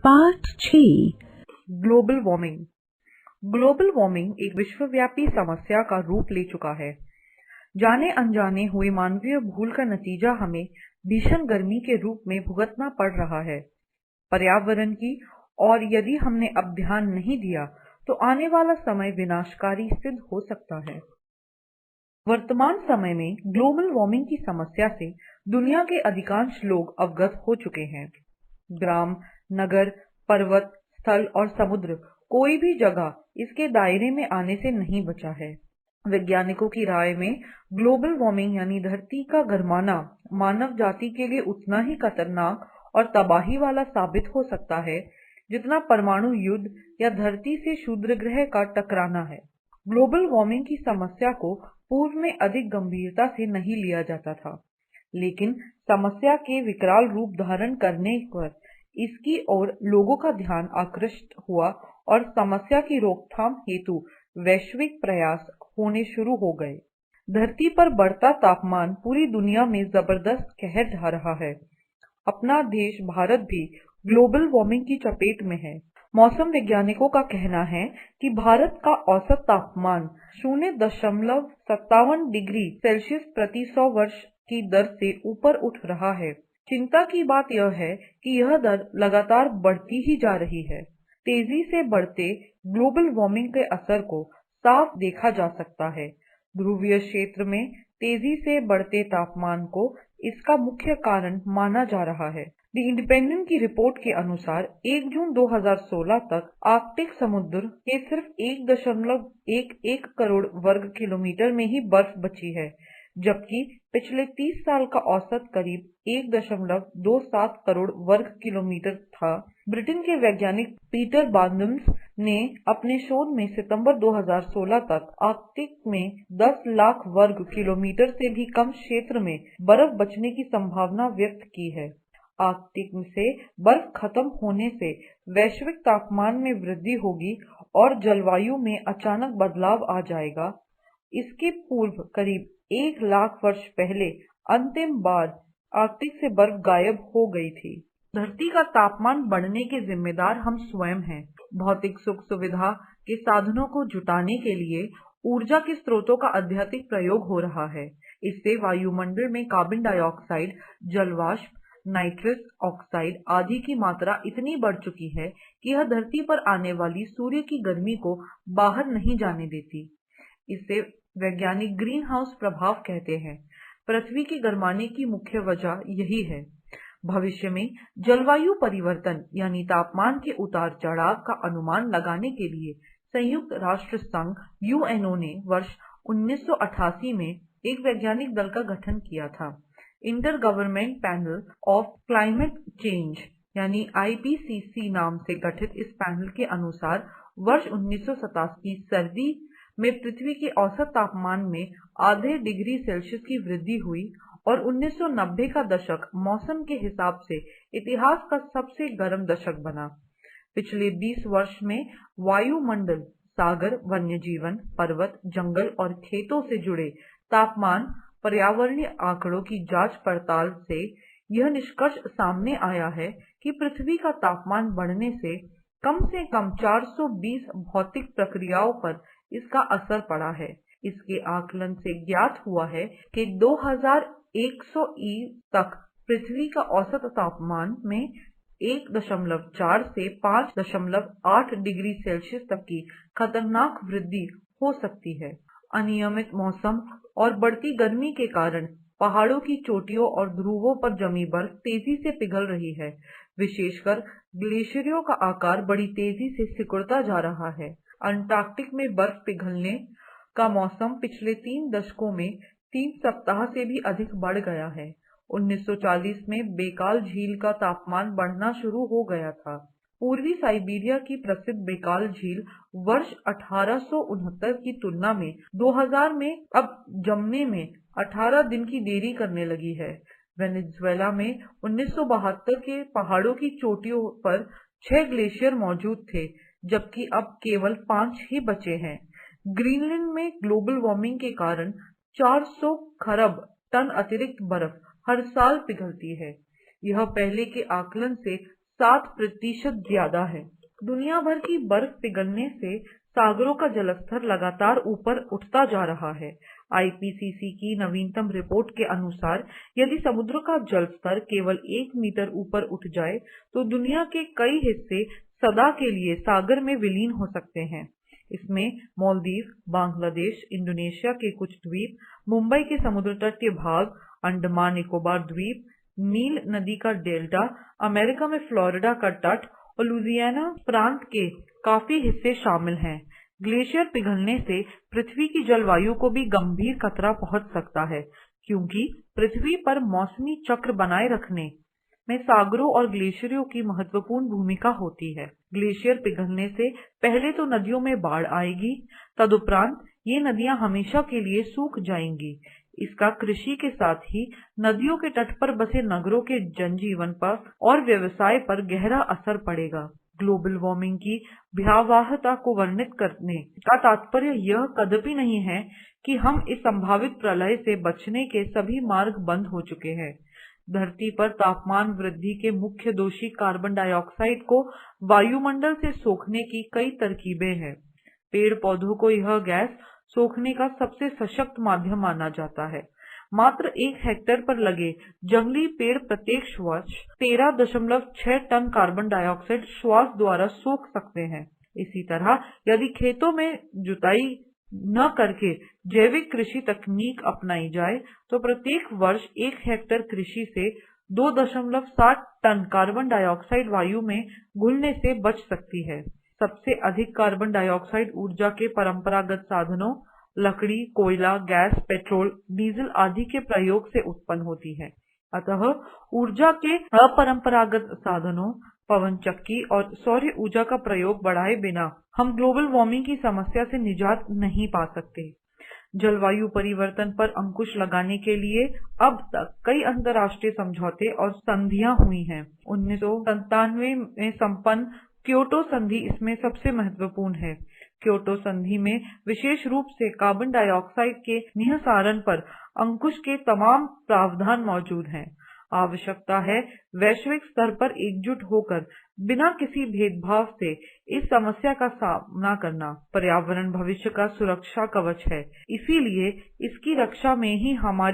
Part 6 global warming. Global warming एक विश्वव्यापी समस्या का रूप ले चुका है। जाने अनजाने हुई मानवीय भूल का नतीजा हमें भीषण गर्मी के रूप में भुगतना पड़ रहा है पर्यावरण की, और यदि हमने अब ध्यान नहीं दिया तो आने वाला समय विनाशकारी सिद्ध हो सकता है। वर्तमान समय में ग्लोबल वार्मिंग की समस्या से दुनिया के अधिकांश लोग अवगत हो चुके हैं। ग्राम, नगर, पर्वत, स्थल और समुद्र, कोई भी जगह इसके दायरे में आने से नहीं बचा है। वैज्ञानिकों की राय में ग्लोबल वार्मिंग यानी धरती का गर्माना मानव जाति के लिए उतना ही खतरनाक और तबाही वाला साबित हो सकता है जितना परमाणु युद्ध या धरती से क्षुद्रग्रह का टकराना है। ग्लोबल वार्मिंग की समस्या को पूर्व में अधिक गंभीरता से नहीं लिया जाता था, लेकिन समस्या के विकराल रूप धारण करने पर इसकी ओर लोगों का ध्यान आकृष्ट हुआ और समस्या की रोकथाम हेतु वैश्विक प्रयास होने शुरू हो गए। धरती पर बढ़ता तापमान पूरी दुनिया में जबरदस्त कहर ढा रहा है। अपना देश भारत भी ग्लोबल वार्मिंग की चपेट में है। मौसम वैज्ञानिकों का कहना है कि भारत का औसत तापमान 0.57 डिग्री सेल्सियस प्रति 100 वर्ष की दर से ऊपर उठ रहा है। चिंता की बात यह है कि यह दर लगातार बढ़ती ही जा रही है। तेजी से बढ़ते ग्लोबल वार्मिंग के असर को साफ देखा जा सकता है। ध्रुवीय क्षेत्र में तेजी से बढ़ते तापमान को इसका मुख्य कारण माना जा रहा है। द इंडिपेंडेंट की रिपोर्ट के अनुसार 1 जून 2016 तक आर्कटिक समुद्र के सिर्फ 1.11 करोड़ वर्ग किलोमीटर में ही बर्फ बची है, जबकि पिछले 30 साल का औसत करीब 1.27 करोड़ वर्ग किलोमीटर था। ब्रिटेन के वैज्ञानिक पीटर बार्नम्स ने अपने शोध में सितंबर 2016 तक आर्कटिक में 10 लाख वर्ग किलोमीटर से भी कम क्षेत्र में बर्फ बचने की संभावना व्यक्त की है। आर्कटिक से बर्फ खत्म होने से वैश्विक तापमान में वृद्धि होगी और जलवायु में अचानक बदलाव आ जाएगा। इसके पूर्व करीब 1 लाख वर्ष पहले अंतिम बार आर्कटिक से बर्फ गायब हो गई थी। धरती का तापमान बढ़ने के जिम्मेदार हम स्वयं हैं। भौतिक सुख सुविधा के साधनों को जुटाने के लिए ऊर्जा के स्रोतों का अत्यधिक प्रयोग हो रहा है। इससे वायुमंडल में कार्बन डाइऑक्साइड, जलवाष्प, नाइट्रस ऑक्साइड आदि की मात्रा इतनी बढ़ चुकी है कि यह धरती पर आने वाली सूर्य की गर्मी को बाहर नहीं जाने देती। इसे वैज्ञानिक ग्रीन हाउस प्रभाव कहते हैं। पृथ्वी के गर्माने की मुख्य वजह यही है। भविष्य में जलवायु परिवर्तन यानी तापमान के उतार चढ़ाव का अनुमान लगाने के लिए संयुक्त राष्ट्र संघ यूएनओ ने वर्ष 1988 में एक वैज्ञानिक दल का गठन किया था। Inter government panel of climate change यानी IPCC नाम से गठित इस पैनल के अनुसार वर्ष 1987 की सर्दी में पृथ्वी के औसत तापमान में आधे डिग्री सेल्सियस की वृद्धि हुई और 1990 का दशक मौसम के हिसाब से इतिहास का सबसे गर्म दशक बना। पिछले 20 वर्ष में वायुमंडल, सागर, वन्य जीवन, पर्वत, जंगल और खेतों से जुड़े तापमान पर्यावरणीय आंकड़ों की जांच पड़ताल से यह निष्कर्ष सामने आया है कि पृथ्वी का तापमान बढ़ने से कम 420 भौतिक प्रक्रियाओं पर इसका असर पड़ा है। इसके आकलन से ज्ञात हुआ है कि 2100 ई तक पृथ्वी का औसत तापमान में 1.4 से 5.8 डिग्री सेल्सियस तक की खतरनाक वृद्धि हो सकती है। अनियमित मौसम और बढ़ती गर्मी के कारण पहाड़ों की चोटियों और ध्रुवों पर जमी बर्फ तेजी से पिघल रही है। विशेषकर ग्लेशियरों का आकार बड़ी तेजी से सिकुड़ता जा रहा है। अंटार्कटिक में बर्फ पिघलने का मौसम पिछले 3 दशकों में 3 सप्ताह से भी अधिक बढ़ गया है। 1940 में बेकाल झील का तापमान बढ़ना शुरू हो गया था। पूर्वी साइबेरिया की प्रसिद्ध बेकाल झील वर्ष 1869 की तुलना में 2000 में अब जमने में 18 दिन की देरी करने लगी है। वेनेजुएला में 1972 के पहाड़ों की चोटियों पर 6 ग्लेशियर मौजूद थे, जबकि अब केवल 5 ही बचे हैं। ग्रीनलैंड में ग्लोबल वार्मिंग के कारण 400 खरब टन अतिरिक्त बर्फ हर साल पिघलती है। यह पहले के आकलन से 7% ज्यादा है। दुनिया भर की बर्फ पिघलने से सागरों का जलस्तर लगातार ऊपर उठता जा रहा है। आईपीसीसी की नवीनतम रिपोर्ट के अनुसार यदि समुद्र का जलस्तर केवल 1 मीटर ऊपर उठ जाए तो दुनिया के कई हिस्से सदा के लिए सागर में विलीन हो सकते हैं। इसमें मालदीव, बांग्लादेश, इंडोनेशिया के कुछ द्वीप, मुंबई के समुद्र तट के भाग, अंडमान निकोबार द्वीप, नील नदी का डेल्टा, अमेरिका में फ्लोरिडा का तट और लुजियाना प्रांत के काफी हिस्से शामिल हैं। ग्लेशियर पिघलने से पृथ्वी की जलवायु को भी गंभीर खतरा पहुंच सकता है, क्योंकि पृथ्वी पर मौसमी चक्र बनाए रखने में सागरों और ग्लेशियरों की महत्वपूर्ण भूमिका होती है। ग्लेशियर पिघलने से पहले तो नदियों में बाढ़ आएगी, तदुपरांत ये नदियां हमेशा के लिए सूख जाएंगी। इसका कृषि के साथ ही नदियों के तट पर बसे नगरों के जनजीवन पर और व्यवसाय पर गहरा असर पड़ेगा। ग्लोबल वार्मिंग की भयावहता को वर्णित करने का तात्पर्य यह कदापि नहीं है कि हम इस संभावित प्रलय से बचने के सभी मार्ग बंद हो चुके हैं। धरती पर तापमान वृद्धि के मुख्य दोषी कार्बन डाइऑक्साइड को वायुमंडल से सोखने की कई तरकीबें हैं। पेड़ पौधों को यह गैस सोखने का सबसे सशक्त माध्यम माना जाता है। मात्र 1 हेक्टेयर पर लगे जंगली पेड़ प्रत्येक वर्ष 13.6 टन कार्बन डाइऑक्साइड श्वास द्वारा सोख सकते हैं। इसी तरह यदि खेतों में जुताई न करके जैविक कृषि तकनीक अपनाई जाए तो प्रत्येक वर्ष 1 हेक्टेयर कृषि से 2.7 टन कार्बन डाइऑक्साइड वायु में घुलने से बच सकती है। सबसे अधिक कार्बन डाइऑक्साइड ऊर्जा के परंपरागत साधनों लकड़ी, कोयला, गैस, पेट्रोल, डीजल आदि के प्रयोग से उत्पन्न होती है। अतः ऊर्जा के अपरंपरागत साधनों, पवन चक्की और सौर ऊर्जा का प्रयोग बढ़ाए बिना हम ग्लोबल वार्मिंग की समस्या से निजात नहीं पा सकते। जलवायु परिवर्तन पर अंकुश लगाने के लिए अब तक कई अंतर्राष्ट्रीय समझौते और संधियां हुई हैं। 1997 में संपन्न क्योटो संधि इसमें सबसे महत्वपूर्ण है। क्योटो संधि में विशेष रूप से कार्बन डाइऑक्साइड के निःसरण पर अंकुश के तमाम प्रावधान मौजूद हैं। आवश्यकता है वैश्विक स्तर पर एकजुट होकर बिना किसी भेदभाव से इस समस्या का सामना करना। पर्यावरण भविष्य का सुरक्षा कवच है, इसीलिए इसकी रक्षा में ही हमारी